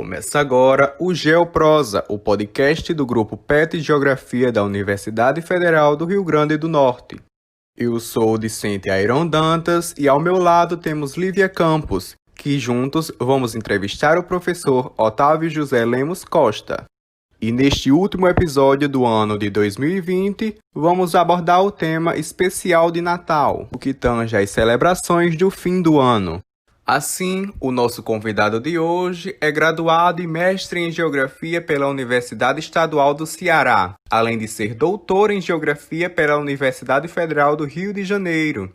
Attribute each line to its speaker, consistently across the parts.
Speaker 1: Começa agora o Geoprosa, o podcast do grupo PET e Geografia da Universidade Federal do Rio Grande do Norte. Eu sou o discente Airon Dantas e ao meu lado temos Lívia Campos, que juntos vamos entrevistar o professor Otávio José Lemos Costa. E neste último episódio do ano de 2020, vamos abordar o tema especial de Natal, o que tange as celebrações do fim do ano. Assim, o nosso convidado de hoje é graduado e mestre em Geografia pela Universidade Estadual do Ceará, além de ser doutor em Geografia pela Universidade Federal do Rio de Janeiro.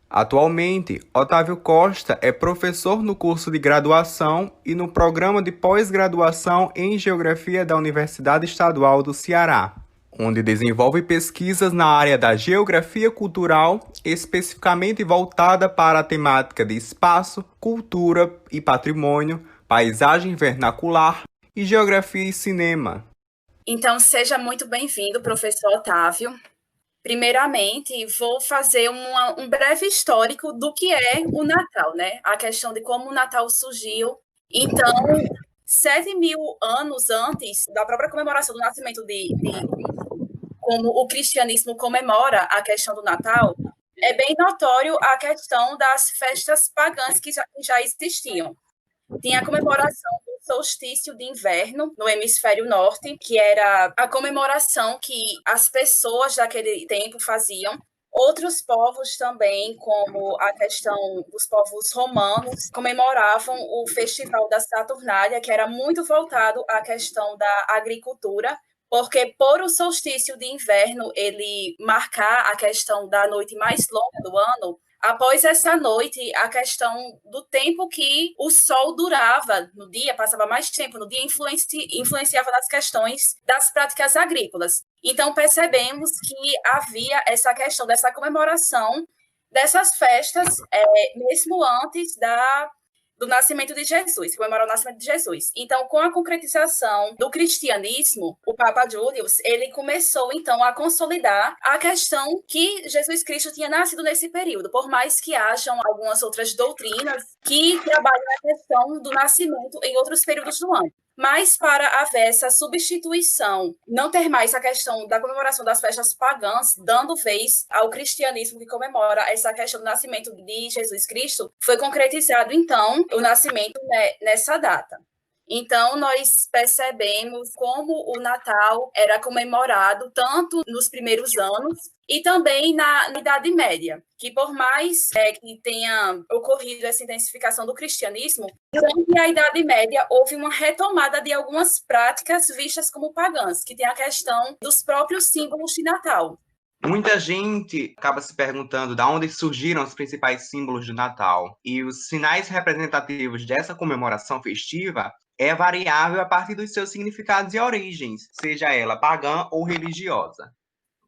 Speaker 1: Atualmente, Otávio Costa é professor no curso de graduação e no programa de pós-graduação em Geografia da Universidade Estadual do Ceará, onde desenvolve pesquisas na área da geografia cultural, especificamente voltada para a temática de espaço, cultura e patrimônio, paisagem vernacular e geografia e cinema.
Speaker 2: Então, seja muito bem-vindo, professor Otávio. Primeiramente, vou fazer um breve histórico do que é o Natal, né? A questão de como o Natal surgiu. Então, 7.000 anos antes da própria comemoração do nascimento como o cristianismo comemora a questão do Natal, é bem notório a questão das festas pagãs que já existiam. Tinha a comemoração do solstício de inverno no hemisfério norte, que era a comemoração que as pessoas daquele tempo faziam. Outros povos também, como a questão dos povos romanos, comemoravam o Festival da Saturnália, que era muito voltado à questão da agricultura, porque por o solstício de inverno ele marcar a questão da noite mais longa do ano, após essa noite, a questão do tempo que o sol durava no dia, passava mais tempo no dia, influenciava nas questões das práticas agrícolas. Então, percebemos que havia essa questão dessa comemoração dessas festas, mesmo antes do nascimento de Jesus, comemorar o nascimento de Jesus. Então, com a concretização do cristianismo, o Papa Július, ele começou, então, a consolidar a questão que Jesus Cristo tinha nascido nesse período, por mais que hajam algumas outras doutrinas que trabalham a questão do nascimento em outros períodos do ano. Mas para haver essa substituição, não ter mais a questão da comemoração das festas pagãs, dando vez ao cristianismo que comemora essa questão do nascimento de Jesus Cristo, foi concretizado, então, o nascimento nessa data. Então, nós percebemos como o Natal era comemorado tanto nos primeiros anos e também na Idade Média, que por mais que tenha ocorrido essa intensificação do cristianismo, durante a Idade Média houve uma retomada de algumas práticas vistas como pagãs, que tem a questão dos próprios símbolos de Natal.
Speaker 1: Muita gente acaba se perguntando de onde surgiram os principais símbolos do Natal. E os sinais representativos dessa comemoração festiva é variável a partir dos seus significados e origens, seja ela pagã ou religiosa.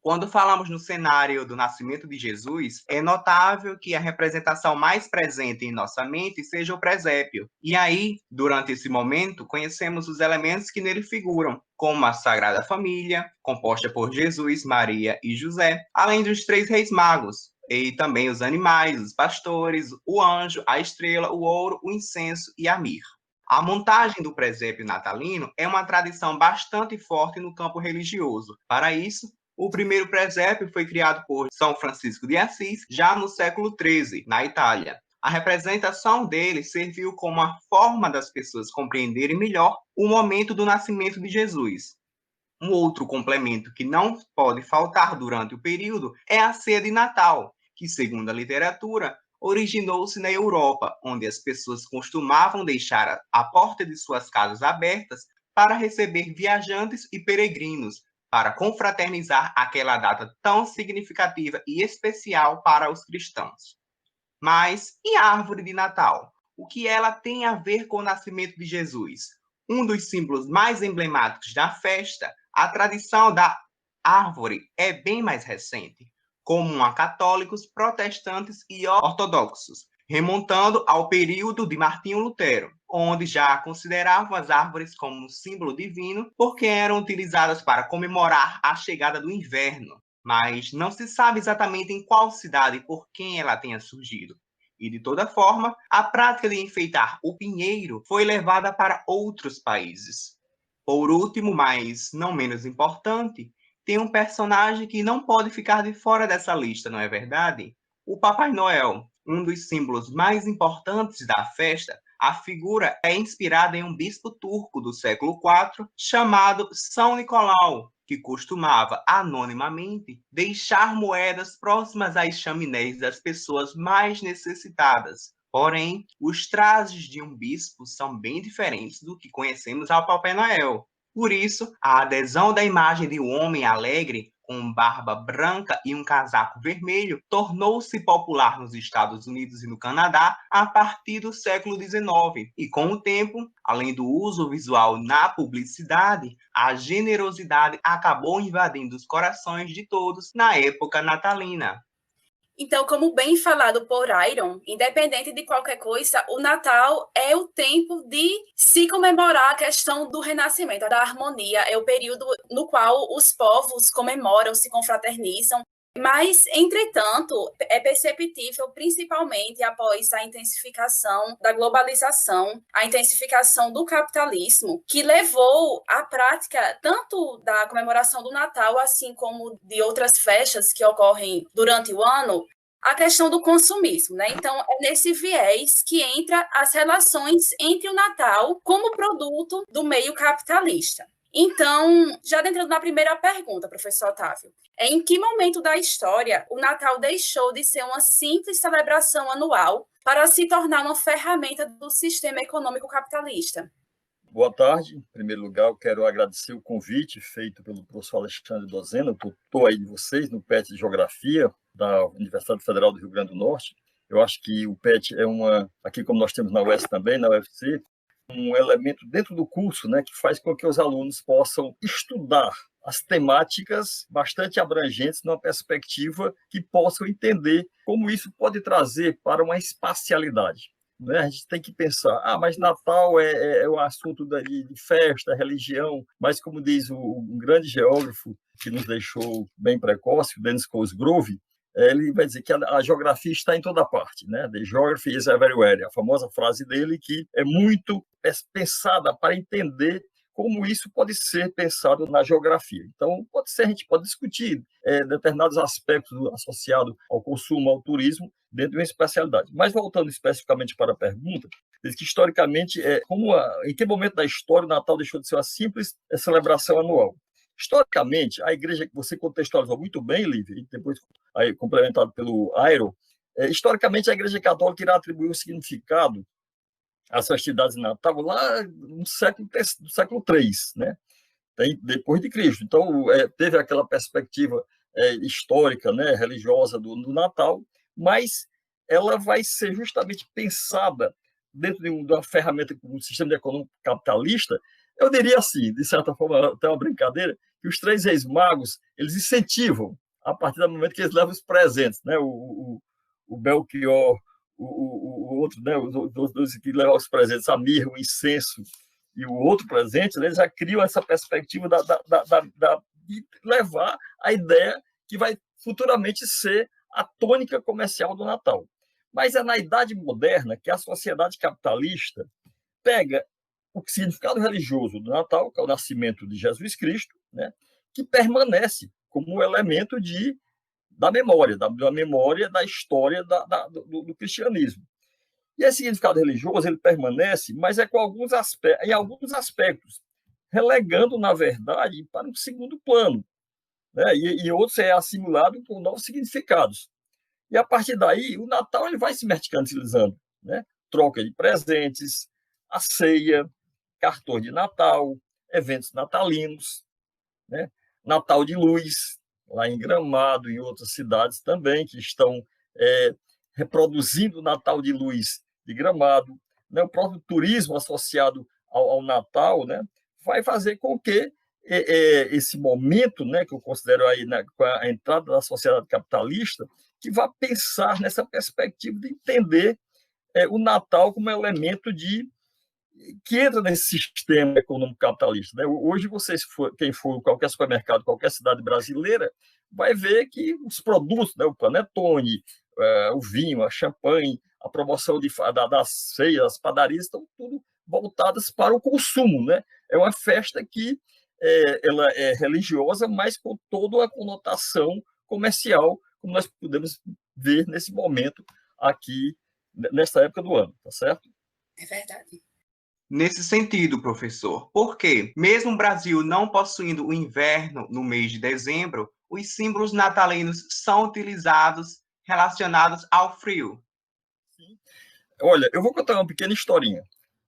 Speaker 1: Quando falamos no cenário do nascimento de Jesus, é notável que a representação mais presente em nossa mente seja o presépio. E aí, durante esse momento, conhecemos os elementos que nele figuram, como a Sagrada Família, composta por Jesus, Maria e José, além dos 3 reis magos, e também os animais, os pastores, o anjo, a estrela, o ouro, o incenso e a mirra. A montagem do presépio natalino é uma tradição bastante forte no campo religioso. Para isso, o primeiro presépio foi criado por São Francisco de Assis, já no século XIII, na Itália. A representação dele serviu como uma forma das pessoas compreenderem melhor o momento do nascimento de Jesus. Um outro complemento que não pode faltar durante o período é a ceia de Natal, que, segundo a literatura, originou-se na Europa, onde as pessoas costumavam deixar a porta de suas casas abertas para receber viajantes e peregrinos, para confraternizar aquela data tão significativa e especial para os cristãos. Mas e a árvore de Natal? O que ela tem a ver com o nascimento de Jesus? Um dos símbolos mais emblemáticos da festa, a tradição da árvore é bem mais recente, comum a católicos, protestantes e ortodoxos, remontando ao período de Martinho Lutero, onde já consideravam as árvores como um símbolo divino porque eram utilizadas para comemorar a chegada do inverno, mas não se sabe exatamente em qual cidade e por quem ela tenha surgido. E, de toda forma, a prática de enfeitar o pinheiro foi levada para outros países. Por último, mas não menos importante, tem um personagem que não pode ficar de fora dessa lista, não é verdade? O Papai Noel, um dos símbolos mais importantes da festa. A figura é inspirada em um bispo turco do século IV chamado São Nicolau, que costumava anonimamente deixar moedas próximas às chaminés das pessoas mais necessitadas. Porém, os trajes de um bispo são bem diferentes do que conhecemos ao Papai Noel. Por isso, a adesão da imagem de um homem alegre, com barba branca e um casaco vermelho, tornou-se popular nos Estados Unidos e no Canadá a partir do século XIX. E com o tempo, além do uso visual na publicidade, a generosidade acabou invadindo os corações de todos na época natalina.
Speaker 2: Então, como bem falado por Iron, independente de qualquer coisa, o Natal é o tempo de se comemorar a questão do renascimento, da harmonia, é o período no qual os povos comemoram, se confraternizam. Mas, entretanto, é perceptível, principalmente após a intensificação da globalização, a intensificação do capitalismo, que levou à prática tanto da comemoração do Natal, assim como de outras festas que ocorrem durante o ano, a questão do consumismo, né? Então, é nesse viés que entra as relações entre o Natal como produto do meio capitalista. Então, já entrando na primeira pergunta, professor Otávio, em que momento da história o Natal deixou de ser uma simples celebração anual para se tornar uma ferramenta do sistema econômico capitalista?
Speaker 3: Boa tarde. Em primeiro lugar, eu quero agradecer o convite feito pelo professor Alexandre Dozena, tutor aí de vocês no PET de Geografia da Universidade Federal do Rio Grande do Norte. Eu acho que o PET é aqui como nós temos na UES também, na UFC, um elemento dentro do curso, né, que faz com que os alunos possam estudar as temáticas bastante abrangentes numa perspectiva que possam entender como isso pode trazer para uma espacialidade. Né? A gente tem que pensar, mas Natal é um assunto de festa, religião, mas como diz um grande geógrafo que nos deixou bem precoce, o Dennis Cosgrove, ele vai dizer que a geografia está em toda parte, né? The geography is everywhere, a famosa frase dele que é muito pensada para entender como isso pode ser pensado na geografia. Então, a gente pode discutir determinados aspectos associados ao consumo, ao turismo, dentro de uma especialidade. Mas, voltando especificamente para a pergunta, diz que, historicamente, em que momento da história o Natal deixou de ser uma simples celebração anual? Historicamente, a igreja, que você contextualizou muito bem, Lívia, e depois aí, complementado pelo Airo, historicamente a igreja católica irá atribuir um significado às festividades de Natal lá no século III, né? Depois de Cristo. Então, teve aquela perspectiva histórica, né, religiosa do Natal, mas ela vai ser justamente pensada dentro de uma ferramenta, um sistema econômico capitalista. Eu diria assim, de certa forma, até uma brincadeira, que os três reis magos, eles incentivam, a partir do momento que eles levam os presentes, né? O Belchior, o outro, né? Os dois que levam os presentes, a mirra, o incenso e o outro presente, né? Eles já criam essa perspectiva de levar a ideia que vai futuramente ser a tônica comercial do Natal. Mas é na Idade Moderna que a sociedade capitalista pega o significado religioso do Natal, que é o nascimento de Jesus Cristo, né, que permanece como um elemento da memória, da memória da história do cristianismo. E esse significado religioso ele permanece, mas é com em alguns aspectos, relegando, na verdade, para um segundo plano, né, e outros é assimilado por novos significados. E, a partir daí, o Natal ele vai se mercantilizando, né? Troca de presentes, a ceia, cartões de Natal, eventos natalinos, né? Natal de Luz, lá em Gramado, em outras cidades também, que estão reproduzindo o Natal de Luz de Gramado. Né? O próprio turismo associado ao Natal, né? Vai fazer com que esse momento, né, que eu considero aí, né, com a entrada da sociedade capitalista, que vá pensar nessa perspectiva de entender o Natal como elemento que entra nesse sistema econômico capitalista. Né? Hoje, quem for qualquer supermercado, qualquer cidade brasileira, vai ver que os produtos, né, o panetone, o vinho, a champanhe, a promoção das ceias, das padarias, estão tudo voltadas para o consumo, né? É uma festa que ela é religiosa, mas com toda a conotação comercial, como nós podemos ver nesse momento aqui, nessa época do ano, tá certo?
Speaker 2: É verdade.
Speaker 1: Nesse sentido, professor, porque, mesmo o Brasil não possuindo o inverno no mês de dezembro, os símbolos natalinos são utilizados relacionados ao frio.
Speaker 3: Olha, eu vou contar uma pequena historinha.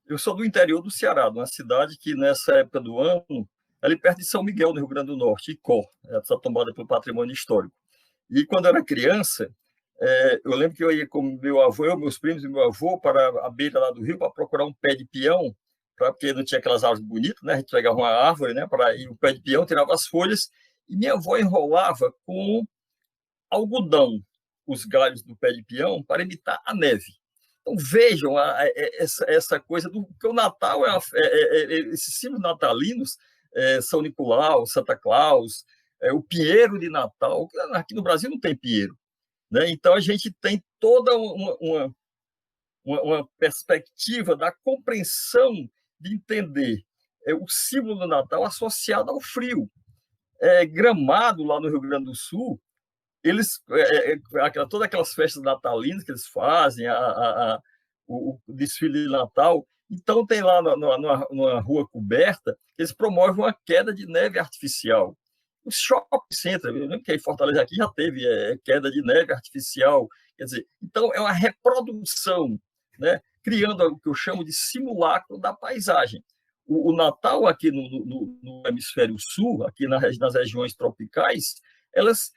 Speaker 3: Eu sou do interior do Ceará, de uma cidade que, nessa época do ano, é ali perto de São Miguel, no Rio Grande do Norte, Icó, essa tomada pelo patrimônio histórico. E quando eu era criança, eu lembro que eu ia com meu avô, meus primos e meu avô, para a beira lá do rio, para procurar um pé de peão, porque não tinha aquelas árvores bonitas, né? A gente pegava uma árvore, né? Para ir o pé de peão, tirava as folhas, e minha avó enrolava com algodão os galhos do pé de peão para imitar a neve. Então vejam essa coisa do que o Natal esses símbolos natalinos, São Nicolau, Santa Claus, o pinheiro de Natal. Aqui no Brasil não tem pinheiro, né? Então a gente tem toda uma perspectiva da compreensão de entender o símbolo do Natal associado ao frio. Gramado, lá no Rio Grande do Sul, eles todas aquelas festas natalinas que eles fazem, o desfile de Natal, então tem lá numa rua coberta, eles promovem uma queda de neve artificial. Os shopping centers, eu lembro que em Fortaleza aqui já teve queda de neve artificial, quer dizer, então é uma reprodução, né, criando o que eu chamo de simulacro da paisagem. O Natal aqui no hemisfério sul, aqui nas regiões tropicais, elas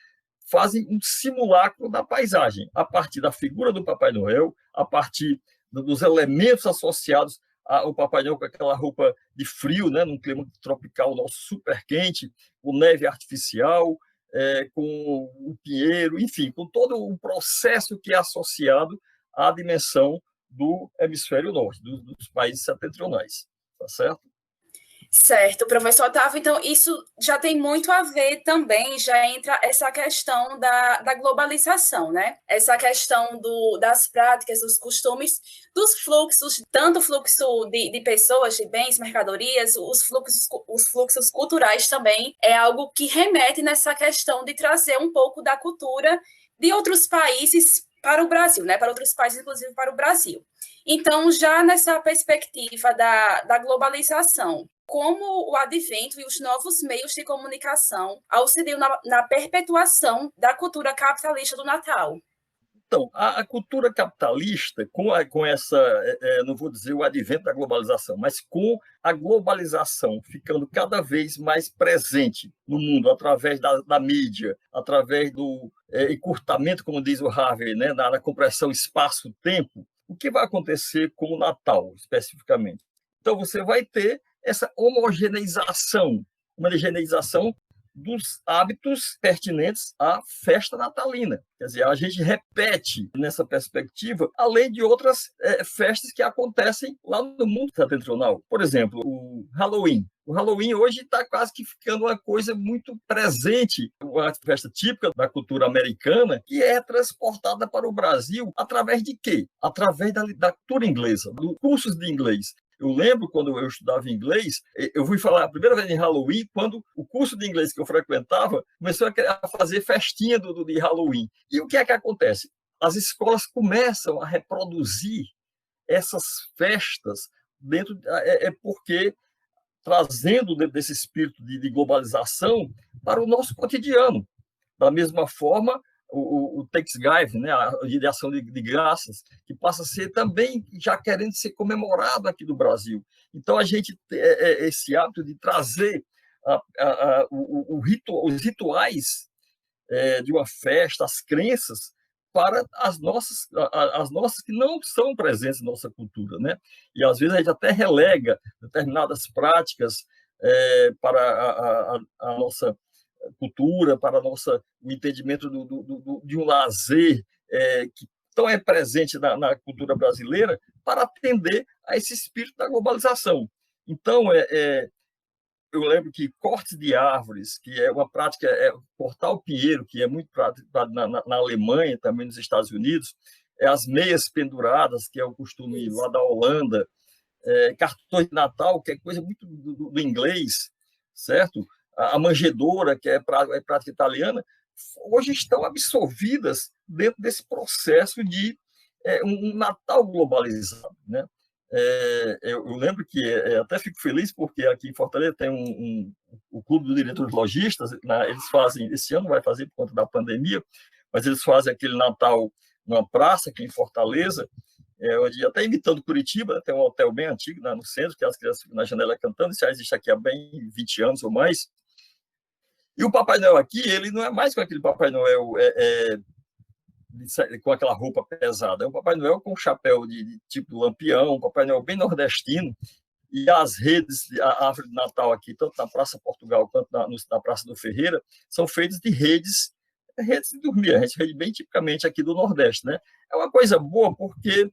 Speaker 3: fazem um simulacro da paisagem, a partir da figura do Papai Noel, a partir dos elementos associados ao Papai Noel com aquela roupa de frio, né, num clima tropical nosso super quente, com neve artificial, com o pinheiro, enfim, com todo o processo que é associado à dimensão do hemisfério norte, dos países setentrionais, tá certo?
Speaker 2: Certo, professor Otávio, então isso já tem muito a ver também, já entra essa questão da globalização, né? Essa questão das práticas, dos costumes, dos fluxos, tanto o fluxo de pessoas, de bens, mercadorias, os fluxos culturais também, é algo que remete nessa questão de trazer um pouco da cultura de outros países para o Brasil, né? Para outros países, inclusive para o Brasil. Então, já nessa perspectiva da globalização, como o advento e os novos meios de comunicação auxiliam na perpetuação da cultura capitalista do Natal?
Speaker 3: Então, a cultura capitalista, com essa, não vou dizer o advento da globalização, mas com a globalização ficando cada vez mais presente no mundo, através da mídia, através do encurtamento, como diz o Harvey, né, na compressão espaço-tempo, o que vai acontecer com o Natal, especificamente? Então, você vai ter essa homogeneização dos hábitos pertinentes à festa natalina. Quer dizer, a gente repete nessa perspectiva, além de outras festas que acontecem lá no mundo setentrional. Por exemplo, o Halloween. O Halloween hoje está quase que ficando uma coisa muito presente, uma festa típica da cultura americana, que é transportada para o Brasil através de quê? Através da cultura inglesa, dos cursos de inglês. Eu lembro, quando eu estudava inglês, eu fui falar a primeira vez em Halloween, quando o curso de inglês que eu frequentava começou a fazer festinha de Halloween. E o que é que acontece? As escolas começam a reproduzir essas festas dentro, porque trazendo dentro desse espírito de globalização para o nosso cotidiano. Da mesma forma, o Thanksgiving, né, a Dia de Ação de Graças, que passa a ser também já querendo ser comemorado aqui do Brasil. Então, a gente esse hábito de trazer os rituais de uma festa, as crenças, para as nossas que não são presentes na nossa cultura, né? E às vezes a gente até relega determinadas práticas para a nossa cultura, para o entendimento de um lazer que tão é presente na cultura brasileira, para atender a esse espírito da globalização. Então, eu lembro que corte de árvores, que é uma prática, cortar o pinheiro, que é muito praticado na Alemanha, também nos Estados Unidos, as meias penduradas, que é o costume lá da Holanda, cartões de Natal, que é coisa muito do inglês, certo? A manjedoura, que é prática italiana, hoje estão absorvidas dentro desse processo de um Natal globalizado, né? Eu lembro que até fico feliz porque aqui em Fortaleza tem o Clube dos Diretores Lojistas, né? Eles fazem, esse ano vai fazer por conta da pandemia, mas eles fazem aquele Natal numa praça aqui em Fortaleza, onde, até imitando Curitiba, tem um hotel bem antigo no centro, que as crianças ficam na janela cantando, isso já existe aqui há bem 20 anos ou mais. E o Papai Noel aqui, ele não é mais com aquele Papai Noel com aquela roupa pesada, é um Papai Noel com chapéu de tipo lampião, um Papai Noel bem nordestino, e as redes, a árvore de Natal aqui, tanto na Praça Portugal quanto na Praça do Ferreira, são feitas de redes de dormir, a gente rede bem tipicamente aqui do Nordeste, né? É uma coisa boa porque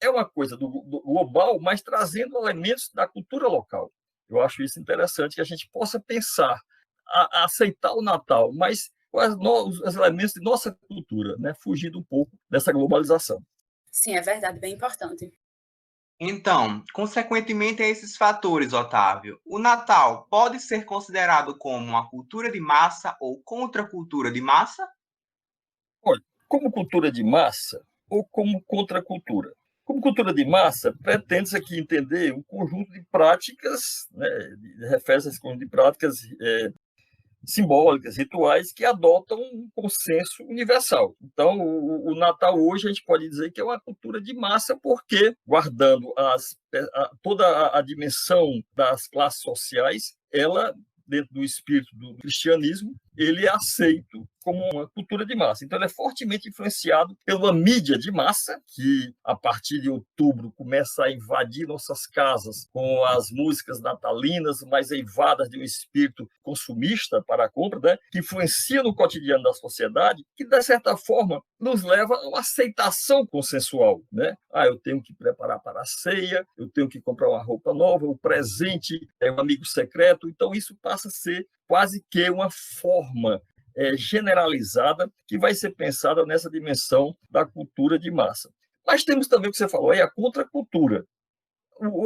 Speaker 3: é uma coisa do global, mas trazendo elementos da cultura local. Eu acho isso interessante, que a gente possa pensar, aceitar o Natal, mas os elementos de nossa cultura, né? Fugindo um pouco dessa globalização.
Speaker 2: Sim, é verdade, bem importante.
Speaker 1: Então, consequentemente a esses fatores, Otávio, o Natal pode ser considerado como uma cultura de massa ou contracultura de massa?
Speaker 3: Olha, como cultura de massa ou como contracultura? Como cultura de massa, pretende-se aqui entender um conjunto de práticas, né, refere-se a esse conjunto de práticas simbólicas, rituais, que adotam um consenso universal. Então, o Natal hoje a gente pode dizer que é uma cultura de massa, porque, guardando toda a dimensão das classes sociais, ela, dentro do espírito do cristianismo, ele é aceito como uma cultura de massa. Então, ele é fortemente influenciado pela mídia de massa, que, a partir de outubro, começa a invadir nossas casas com as músicas natalinas, mais eivadas de um espírito consumista para a compra, né? Que influencia no cotidiano da sociedade, que, de certa forma, nos leva a uma aceitação consensual, né? Eu tenho que preparar para a ceia, eu tenho que comprar uma roupa nova, o presente é um amigo secreto. Então, isso passa a ser quase que uma forma generalizada que vai ser pensada nessa dimensão da cultura de massa. Mas temos também o que você falou, a contracultura.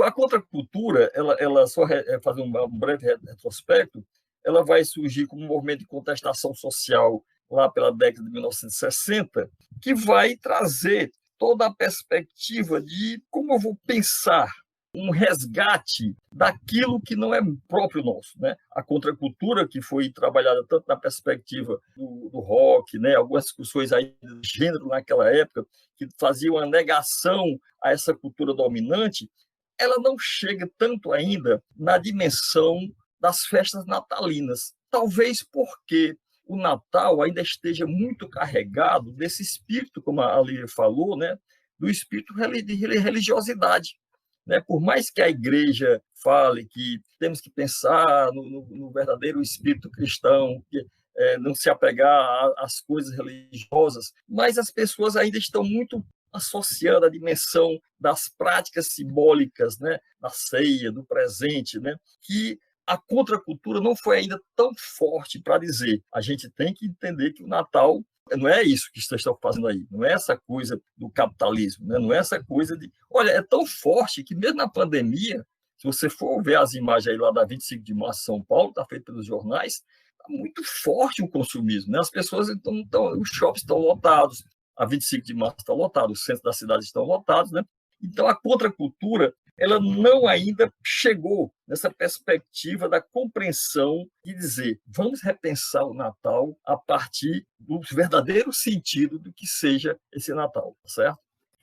Speaker 3: A contracultura, ela só fazer um breve retrospecto, ela vai surgir como um movimento de contestação social lá pela década de 1960, que vai trazer toda a perspectiva de como eu vou pensar um resgate daquilo que não é próprio nosso, né? A contracultura, que foi trabalhada tanto na perspectiva do rock, né? Algumas discussões aí de gênero naquela época, que faziam uma negação a essa cultura dominante, ela não chega tanto ainda na dimensão das festas natalinas. Talvez porque o Natal ainda esteja muito carregado desse espírito, como a Lília falou, né? Do espírito de religiosidade. Né? Por mais que a igreja fale que temos que pensar no verdadeiro espírito cristão, que não se apegar às coisas religiosas, mas as pessoas ainda estão muito associando a dimensão das práticas simbólicas, né? Da ceia, do presente, né? Que a contracultura não foi ainda tão forte para dizer. A gente tem que entender que o Natal não é isso que vocês estão fazendo aí, não é essa coisa do capitalismo, né? Não é essa coisa de... Olha, é tão forte que mesmo na pandemia, se você for ver as imagens aí lá da 25 de março de São Paulo, está feito pelos jornais, está muito forte o consumismo, né? As pessoas os shoppings estão lotados, a 25 de março está lotado, os centros da cidade estão lotados, né? Então a contracultura, ela não ainda chegou nessa perspectiva da compreensão de dizer, vamos repensar o Natal a partir do verdadeiro sentido do que seja esse Natal, certo?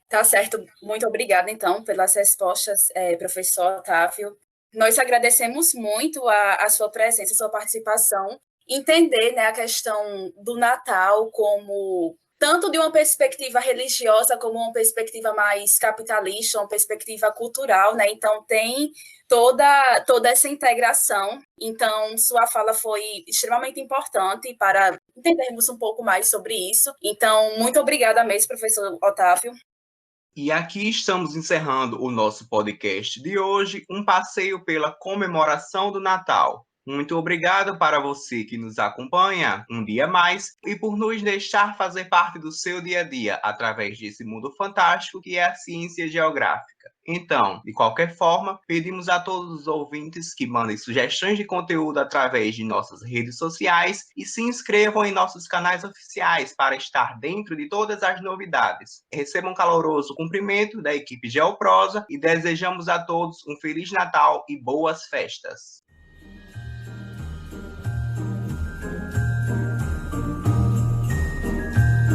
Speaker 2: Tá certo. Muito obrigada, então, pelas respostas, professor Otávio. Nós agradecemos muito a sua presença, a sua participação, entender, né, a questão do Natal como... tanto de uma perspectiva religiosa como uma perspectiva mais capitalista, uma perspectiva cultural, né? Então, tem toda essa integração. Então, sua fala foi extremamente importante para entendermos um pouco mais sobre isso. Então, muito obrigada mesmo, professor Otávio.
Speaker 1: E aqui estamos encerrando o nosso podcast de hoje, um passeio pela comemoração do Natal. Muito obrigado para você que nos acompanha um dia mais e por nos deixar fazer parte do seu dia a dia através desse mundo fantástico que é a ciência geográfica. Então, de qualquer forma, pedimos a todos os ouvintes que mandem sugestões de conteúdo através de nossas redes sociais e se inscrevam em nossos canais oficiais para estar dentro de todas as novidades. Recebam um caloroso cumprimento da equipe Geoprosa e desejamos a todos um Feliz Natal e boas festas.